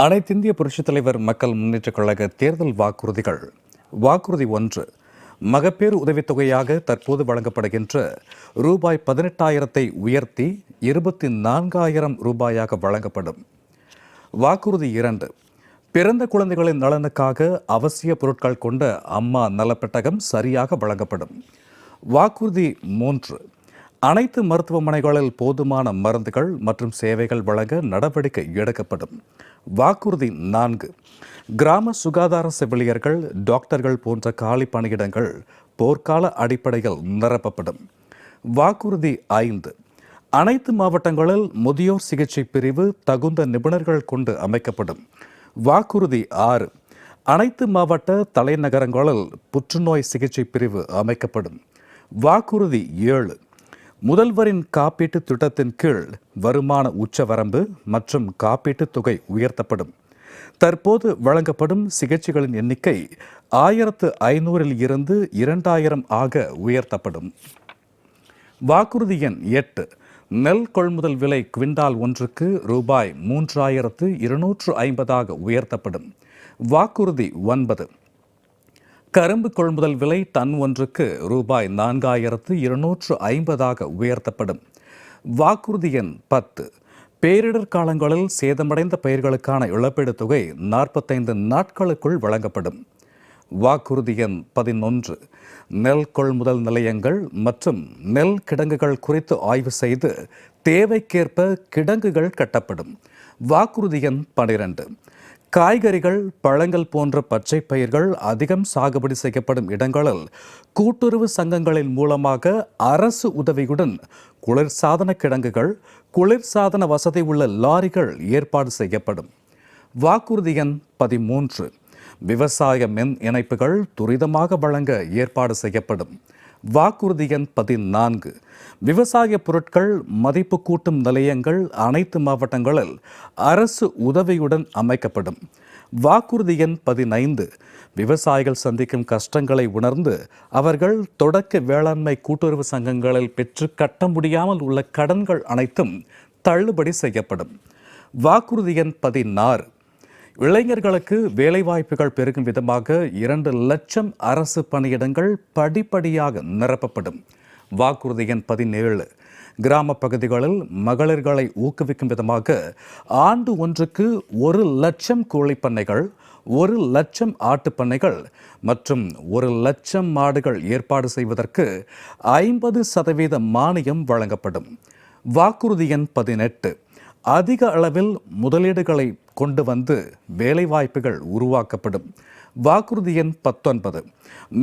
அனைத்திந்திய புரட்சித் தலைவர் மக்கள் முன்னேற்றக் கழக தேர்தல் வாக்குறுதிகள். வாக்குறுதி 1, மகப்பேறு உதவித்தொகையாக தற்போது வழங்கப்படுகின்ற ரூபாய் 18,000 உயர்த்தி 24,000 ரூபாயாக வழங்கப்படும். வாக்குறுதி 2, பிறந்த குழந்தைகளின் நலனுக்காக அவசிய பொருட்கள் கொண்ட அம்மா நலப்பெட்டகம் சரியாக வழங்கப்படும். வாக்குறுதி 3, அனைத்து மருத்துவமனைகளில் போதுமான மருந்துகள் மற்றும் சேவைகள் வழங்க நடவடிக்கை எடுக்கப்படும். வாக்குறுதி 4, கிராம சுகாதார செவிலியர்கள், டாக்டர்கள் போன்ற காலி பணியிடங்கள் போர்க்கால அடிப்படையில் நிரப்பப்படும். வாக்குறுதி 5, அனைத்து மாவட்டங்களில் முதியோர் சிகிச்சை பிரிவு தகுந்த நிபுணர்கள் கொண்டு அமைக்கப்படும். வாக்குறுதி 6, அனைத்து மாவட்ட தலைநகரங்களில் புற்றுநோய் சிகிச்சை பிரிவு அமைக்கப்படும். வாக்குறுதி 7, முதல்வரின் காப்பீட்டு திட்டத்தின் கீழ் வருமான உச்சவரம்பு மற்றும் காப்பீட்டு தொகை உயர்த்தப்படும். தற்போது வழங்கப்படும் சிகிச்சைகளின் எண்ணிக்கை 1,500 இருந்து 2,000 ஆக உயர்த்தப்படும். வாக்குறுதி எண் 8, நெல் கொள்முதல் விலை குவிண்டால் ஒன்றுக்கு ரூபாய் 3,250 உயர்த்தப்படும். வாக்குறுதி 9, கரும்பு கொள்முதல் விலை டன் ஒன்றுக்கு ரூபாய் 4,250 உயர்த்தப்படும். வாக்குறுதி எண் 10, பேரிடர் காலங்களில் சேதமடைந்த பயிர்களுக்கான இழப்பீடு தொகை 45 நாட்களுக்குள் வழங்கப்படும். வாக்குறுதி எண் 11, நெல் கொள்முதல் நிலையங்கள் மற்றும் நெல் கிடங்குகள் குறித்து ஆய்வு செய்து தேவைக்கேற்ப கிடங்குகள் கட்டப்படும். வாக்குறுதி எண் 12, காய்கறிகள், பழங்கள் போன்ற பச்சை பயிர்கள் அதிகம் சாகுபடி செய்யப்படும் இடங்களில் கூட்டுறவு சங்கங்களின் மூலமாக அரசு உதவியுடன் குளிர்சாதன கிடங்குகள், குளிர்சாதன வசதி உள்ள லாரிகள் ஏற்பாடு செய்யப்படும். வாக்குறுதி எண் 13, விவசாய மின் இணைப்புகள் துரிதமாக வழங்க ஏற்பாடு செய்யப்படும். வாக்குறுதி எண் 14, விவசாய பொருட்கள் மதிப்பு கூட்டும் நிலையங்கள் அனைத்து மாவட்டங்களில் அரசு உதவியுடன் அமைக்கப்படும். வாக்குறுதி எண் 15, விவசாயிகள் சந்திக்கும் கஷ்டங்களை உணர்ந்து அவர்கள் தொடக்க வேளாண்மை கூட்டுறவு சங்கங்களில் பெற்று கட்ட முடியாமல் உள்ள கடன்கள் அனைத்தும் தள்ளுபடி செய்யப்படும். வாக்குறுதி எண் 16, இளைஞர்களுக்கு வேலைவாய்ப்புகள் பெருகும் விதமாக 2 லட்சம் அரசு பணியிடங்கள் படிப்படியாக நிரப்பப்படும். வாக்குறுதி எண் 17, கிராம பகுதிகளில் மகளிர்களை ஊக்குவிக்கும் விதமாக ஆண்டு ஒன்றுக்கு 1 லட்சம் கோழிப்பண்ணைகள், 1 லட்சம் ஆட்டுப்பண்ணைகள் மற்றும் 1 லட்சம் மாடுகள் ஏற்பாடு செய்வதற்கு 50% மானியம் வழங்கப்படும். வாக்குறுதி எண் 18, அதிக அளவில் முதலீடுகளை கொண்டு வந்து வேலைவாய்ப்புகள் உருவாக்கப்படும். வாக்குறுதி எண் 19,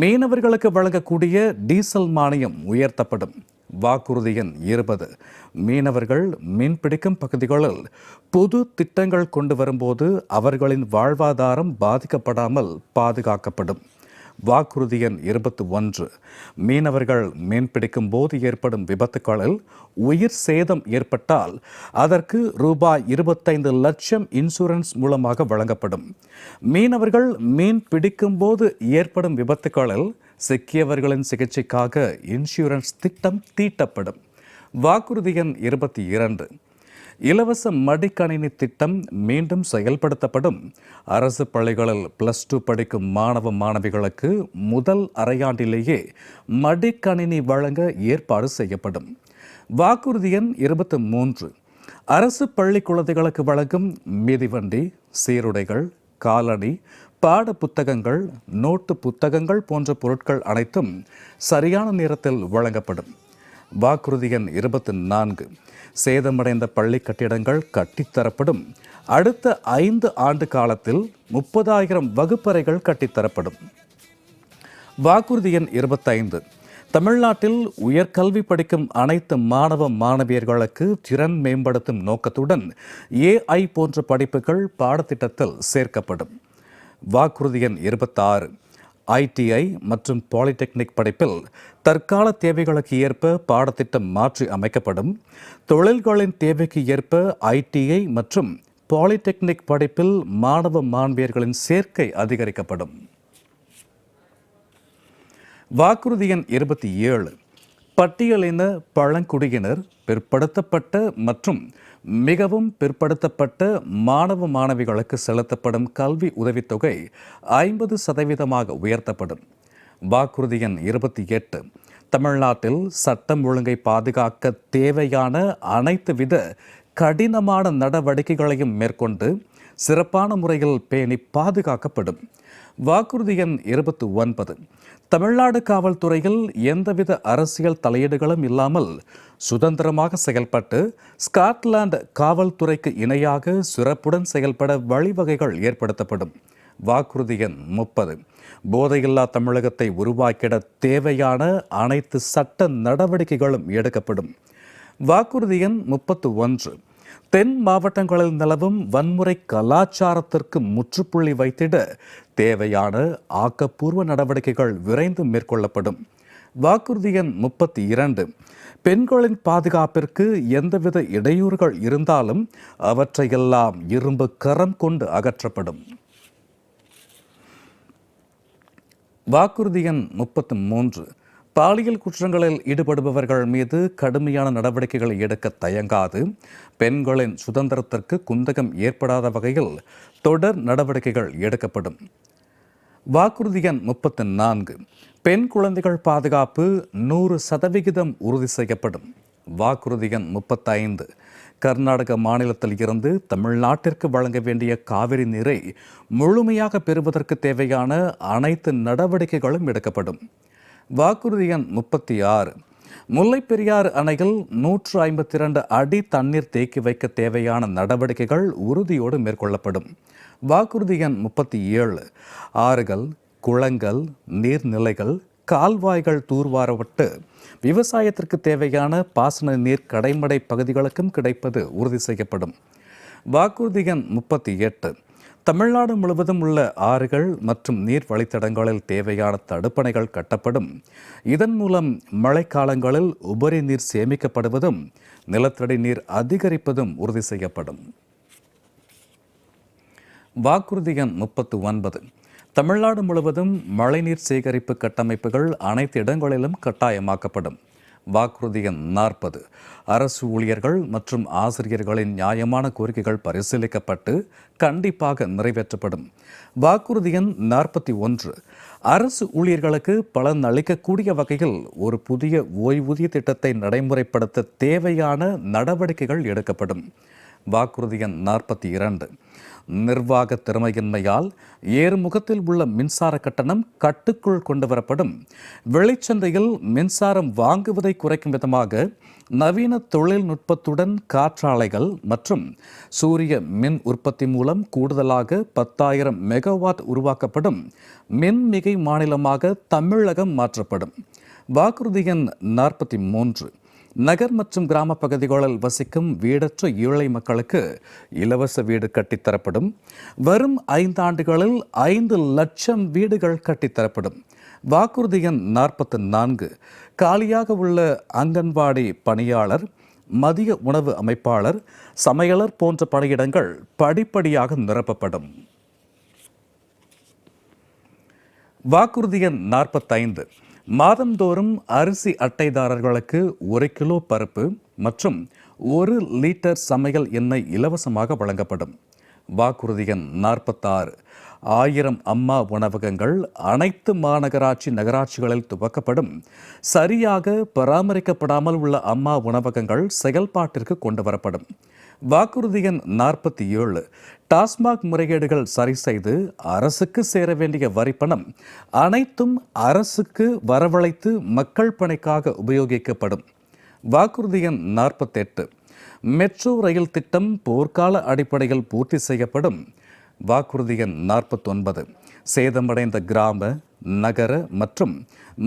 மீனவர்களுக்கு வழங்கக்கூடிய டீசல் மானியம் உயர்த்தப்படும். வாக்குறுதி எண் 20, மீனவர்கள் மீன்பிடிக்கும் பகுதிகளில் புது திட்டங்கள் கொண்டு வரும்போது அவர்களின் வாழ்வாதாரம் பாதிக்கப்படாமல் பாதுகாக்கப்படும். வாக்குறுதி எண் 21, மீனவர்கள் மீன்பிடிக்கும் போது ஏற்படும் விபத்துகளில் உயிர் சேதம் ஏற்பட்டால் அதற்கு ரூபாய் 25 லட்சம் இன்சூரன்ஸ் மூலமாக வழங்கப்படும். மீனவர்கள் மீன் பிடிக்கும் போது ஏற்படும் விபத்துகளில் சிக்கியவர்களின் சிகிச்சைக்காக இன்சூரன்ஸ் திட்டம் தீட்டப்படும். வாக்குறுதி எண் 22, இலவச மடிக்கணினி திட்டம் மீண்டும் செயல்படுத்தப்படும். அரசு பள்ளிகளில் +2 படிக்கும் மாணவ மாணவிகளுக்கு முதல் அரையாண்டிலேயே மடிக்கணினி வழங்க ஏற்பாடு செய்யப்படும். வாக்குறுதி எண் 23, அரசு பள்ளி குழந்தைகளுக்கு வழங்கும் மிதிவண்டி, சீருடைகள், காலணி, பாட புத்தகங்கள், நோட்டு புத்தகங்கள் போன்ற பொருட்கள் அனைத்தும் சரியான நேரத்தில் வழங்கப்படும். வாக்குறுதி எண் 24, சேதமடைந்த பள்ளி கட்டிடங்கள் கட்டித்தரப்படும். அடுத்த 5 ஆண்டு காலத்தில் 30,000 வகுப்பறைகள் கட்டித்தரப்படும். வாக்குறுதி எண் 25, தமிழ்நாட்டில் உயர்கல்வி படிக்கும் அனைத்து மாணவ மாணவியர்களுக்கு திறன் மேம்படுத்தும் நோக்கத்துடன் AI போன்ற படிப்புகள் பாடத்திட்டத்தில் சேர்க்கப்படும். வாக்குறுதி எண் 26, ITI மற்றும் பாலிடெக்னிக் படிப்பில் தற்கால தேவைகளுக்கு ஏற்ப பாடத்திட்டம் மாற்றி அமைக்கப்படும். தொழில்களின் தேவைக்கு ஏற்ப ITI மற்றும் பாலிடெக்னிக் படிப்பில் மாணவ மாணவியர்களின் சேர்க்கை அதிகரிக்கப்படும். வாக்குறுதி எண் 27, பட்டியலின பழங்குடியினர், பிற்படுத்தப்பட்ட மற்றும் மிகவும் பிற்படுத்தப்பட்ட மாணவ மாணவிகளுக்கு செலுத்தப்படும் கல்வி உதவித்தொகை 50% உயர்த்தப்படும். வாக்குறுதி எண் 28. தமிழ்நாட்டில் சட்டம் ஒழுங்கை பாதுகாக்க தேவையான அனைத்து வித கடினமான நடவடிக்கைகளையும் மேற்கொண்டு சிறப்பான முறையில் பேணி பாதுகாக்கப்படும். வாக்குறுதி எண் 29. தமிழ்நாடு காவல்துறையில் எந்தவித அரசியல் தலையீடுகளும் இல்லாமல் சுதந்திரமாக செயல்பட்டு ஸ்காட்லாந்து காவல்துறைக்கு இணையாக சிறப்புடன் செயல்பட வழிவகைகள் ஏற்படுத்தப்படும். வாக்குறுதி எண் 30. போதையில்லா தமிழகத்தை உருவாக்கிட தேவையான அனைத்து சட்ட நடவடிக்கைகளும் எடுக்கப்படும். வாக்குறுதி எண் 31. தென் மாவட்டங்களில் நிலவும் வன்முறை கலாச்சாரத்திற்கு முற்றுப்புள்ளி வைத்திட தேவையான ஆக்கப்பூர்வ நடவடிக்கைகள் விரைந்து மேற்கொள்ளப்படும். வாக்குறுதி எண் 32. பெண்களின் பாதுகாப்பிற்கு எந்தவித இடையூறுகள் இருந்தாலும் அவற்றையெல்லாம் இரும்பு கரம் கொண்டு அகற்றப்படும். வாக்குறுதி எண் 33. பாலியல் குற்றங்களில் ஈடுபடுபவர்கள் மீது கடுமையான நடவடிக்கைகளை எடுக்க தயங்காது பெண்களின் சுதந்திரத்திற்கு குந்தகம் ஏற்படாத வகையில் தொடர் நடவடிக்கைகள் எடுக்கப்படும். வாக்குறுதி எண் 34. பெண் குழந்தைகள் பாதுகாப்பு 100% உறுதி செய்யப்படும். வாக்குறுதி எண் 35. கர்நாடக மாநிலத்தில் இருந்து தமிழ்நாட்டிற்கு வழங்க வேண்டிய காவிரி நீரை முழுமையாக பெறுவதற்கு தேவையான அனைத்து நடவடிக்கைகளும் எடுக்கப்படும். வாக்குறுதி எண் 36. முல்லைப் பெரியாறு அணையில் 152 அடி தண்ணீர் தேக்கி வைக்க தேவையான நடவடிக்கைகள் உறுதியோடு மேற்கொள்ளப்படும். வாக்குறுதி எண் 37. ஆறுகள், குளங்கள், நீர்நிலைகள், கால்வாய்கள் தூர்வாரப்பட்டு விவசாயத்திற்கு தேவையான பாசன நீர் கடைமடை பகுதிகளுக்கும் கிடைப்பது உறுதி செய்யப்படும். வாக்குறுதி எண் 38. தமிழ்நாடு முழுவதும் உள்ள ஆறுகள் மற்றும் நீர் வழித்தடங்களில் தேவையான தடுப்பணைகள் கட்டப்படும். இதன் மூலம் மழைக்காலங்களில் உபரி நீர் சேமிக்கப்படுவதும் நிலத்தடி நீர் அதிகரிப்பதும் உறுதி செய்யப்படும். வாக்குறுதி எண் 39. தமிழ்நாடு முழுவதும் மழைநீர் சேகரிப்பு கட்டமைப்புகள் அனைத்து இடங்களிலும் கட்டாயமாக்கப்படும். வாக்குறுதி எண் 40. அரசு ஊழியர்கள் மற்றும் ஆசிரியர்களின் நியாயமான கோரிக்கைகள் பரிசீலிக்கப்பட்டு கண்டிப்பாக நிறைவேற்றப்படும். வாக்குறுதி எண் 41. அரசு ஊழியர்களுக்கு பலன் அளிக்கக்கூடிய வகையில் ஒரு புதிய ஓய்வூதிய திட்டத்தை நடைமுறைப்படுத்த தேவையான நடவடிக்கைகள் எடுக்கப்படும். வாக்குறுதி எண் 42. நிர்வாக திறமையின்மையால் ஏறுமுகத்தில் உள்ள மின்சார கட்டணம் கட்டுக்குள் கொண்டுவரப்படும். வெளிச்சந்தையில் மின்சாரம் வாங்குவதை குறைக்கும் விதமாக நவீன தொழில்நுட்பத்துடன் காற்றாலைகள் மற்றும் சூரிய மின் உற்பத்தி மூலம் கூடுதலாக 10,000 மெகாவாட் உருவாக்கப்படும். மின்மிகை மாநிலமாக தமிழகம் மாற்றப்படும். வாக்குறுதி எண் 43. நகர் மற்றும் கிராம பகுதிகளில் வசிக்கும் வீடற்ற ஏழை மக்களுக்கு இலவச வீடு கட்டித்தரப்படும். வரும் 5 ஆண்டுகளில் 5 லட்சம் வீடுகள் கட்டித்தரப்படும். வாக்குறுதி எண் 44. காலியாக உள்ள அங்கன்வாடி பணியாளர், மதிய உணவு அமைப்பாளர், சமையலர் போன்ற பணியிடங்கள் படிப்படியாக நிரப்பப்படும். வாக்குறுதி எண் 45. மாதந்தோறும் அரிசி அட்டைதாரர்களுக்கு 1 கிலோ பருப்பு மற்றும் 1 லிட்டர் சமையல் எண்ணெய் இலவசமாக வழங்கப்படும். வாக்குறுதி எண் 46. 1000 அம்மா உணவகங்கள் அனைத்து மாநகராட்சி நகராட்சிகளில் துவக்கப்படும். சரியாக பராமரிக்கப்படாமல் உள்ள அம்மா உணவகங்கள் செயல்பாட்டிற்கு கொண்டு வரப்படும். வாக்குறுதி எண் 47. டாஸ்மாக் முறைகேடுகள் சரி செய்து அரசுக்கு சேர வேண்டிய வரிப்பணம் அனைத்தும் அரசுக்கு வரவழைத்து மக்கள் பணிக்காக உபயோகிக்கப்படும். வாக்குறுதி எண் 48. மெட்ரோ ரயில் திட்டம் போர்க்கால அடிப்படையில் பூர்த்தி செய்யப்படும். வாக்குறுதி எண் 49. சேதமடைந்த கிராம, நகர மற்றும்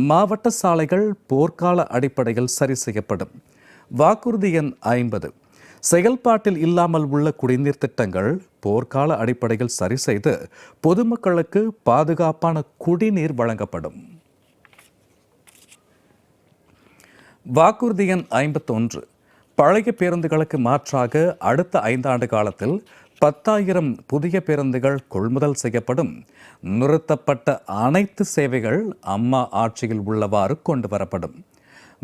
மாவட்ட சாலைகள் போர்க்கால அடிப்படையில் சரி செய்யப்படும். வாக்குறுதி எண் 50. செயல்பாட்டில் இல்லாமல் உள்ள குடிநீர் திட்டங்கள் போர்க்கால அடிப்படையில் சரி செய்து பொதுமக்களுக்கு பாதுகாப்பான குடிநீர் வழங்கப்படும். வாக்குறுதி எண் 51. பழைய பேருந்துகளுக்கு மாற்றாக அடுத்த 5 ஆண்டு காலத்தில் 10,000 புதிய பேருந்துகள் கொள்முதல் செய்யப்படும். நிறுத்தப்பட்ட அனைத்து சேவைகள் அம்மா ஆட்சியில் உள்ளவாறு கொண்டு வரப்படும்.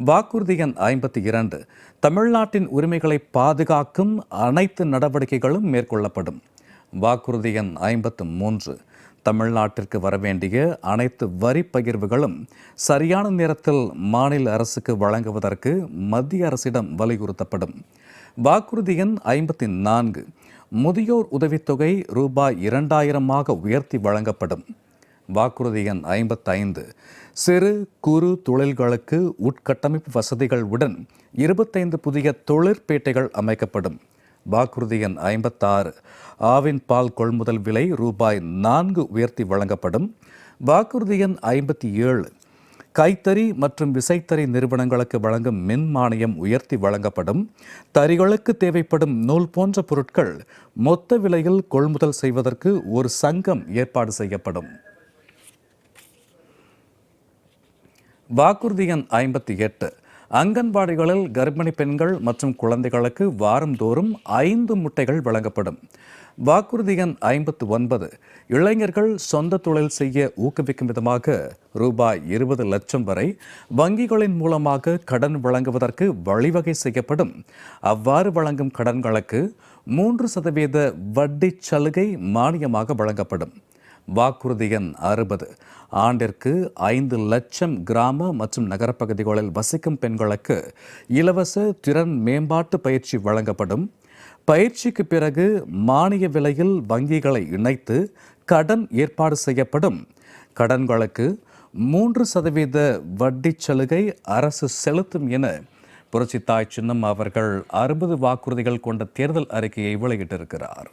வாக்குறுதி எண் 52 தமிழ்நாட்டின் உரிமைகளை பாதுகாக்கும் அனைத்து நடவடிக்கைகளும் மேற்கொள்ளப்படும். வாக்குறுதி எண் 53 தமிழ்நாட்டிற்கு வரவேண்டிய அனைத்து வரி பகிர்வுகளும் சரியான நேரத்தில் மாநில அரசுக்கு வழங்குவதற்கு மத்திய அரசிடம் வலியுறுத்தப்படும். வாக்குறுதி எண் 54 முதியோர் உதவித்தொகை ரூபாய் 2000 உயர்த்தி வழங்கப்படும். வாக்குறுதி எண் 55 சிறு குறு தொழில்களுக்கு உட்கட்டமைப்பு வசதிகள் உடன் 25 புதிய தொழிற்பேட்டைகள் அமைக்கப்படும். வாக்குறுதி எண் 56 ஆவின் பால் கொள்முதல் விலை ரூபாய் 4 உயர்த்தி வழங்கப்படும். வாக்குறுதி எண் 57 கைத்தறி மற்றும் விசைத்தறி நிறுவனங்களுக்கு வழங்கும் மின் மானியம் உயர்த்தி வழங்கப்படும். தறிகளுக்கு தேவைப்படும் நூல் போன்ற பொருட்கள் மொத்த விலையில் கொள்முதல் செய்வதற்கு ஒரு சங்கம் ஏற்பாடு செய்யப்படும். வாக்குறுதி எண் 58 அங்கன்வாடிகளில் கர்ப்பிணி பெண்கள் மற்றும் குழந்தைகளுக்கு வாரந்தோறும் 5 முட்டைகள் வழங்கப்படும். வாக்குறுதி எண் 59 இளைஞர்கள் சொந்த தொழில் செய்ய ஊக்குவிக்கும் விதமாக ரூபாய் 20 லட்சம் வரை வங்கிகளின் மூலமாக கடன் வழங்குவதற்கு வழிவகை செய்யப்படும். அவ்வாறு வழங்கும் கடன்களுக்கு 3% வட்டி சலுகை மானியமாக வழங்கப்படும். வாக்குறுதி எண் 60 ஆண்டிற்கு 5 லட்சம் கிராம மற்றும் நகரப்பகுதிகளில் வசிக்கும் பெண்களுக்கு இலவச திறன் மேம்பாட்டு பயிற்சி வழங்கப்படும். பயிற்சிக்கு பிறகு மானிய விலையில் வங்கிகளை இணைத்து கடன் ஏற்பாடு செய்யப்படும். கடன்களுக்கு 3% வட்டி சலுகை அரசு செலுத்தும் என புரட்சித்தாய் சின்னம்மா அவர்கள் 60 வாக்குறுதிகள் கொண்ட தேர்தல் அறிக்கையை வெளியிட்டிருக்கிறார்.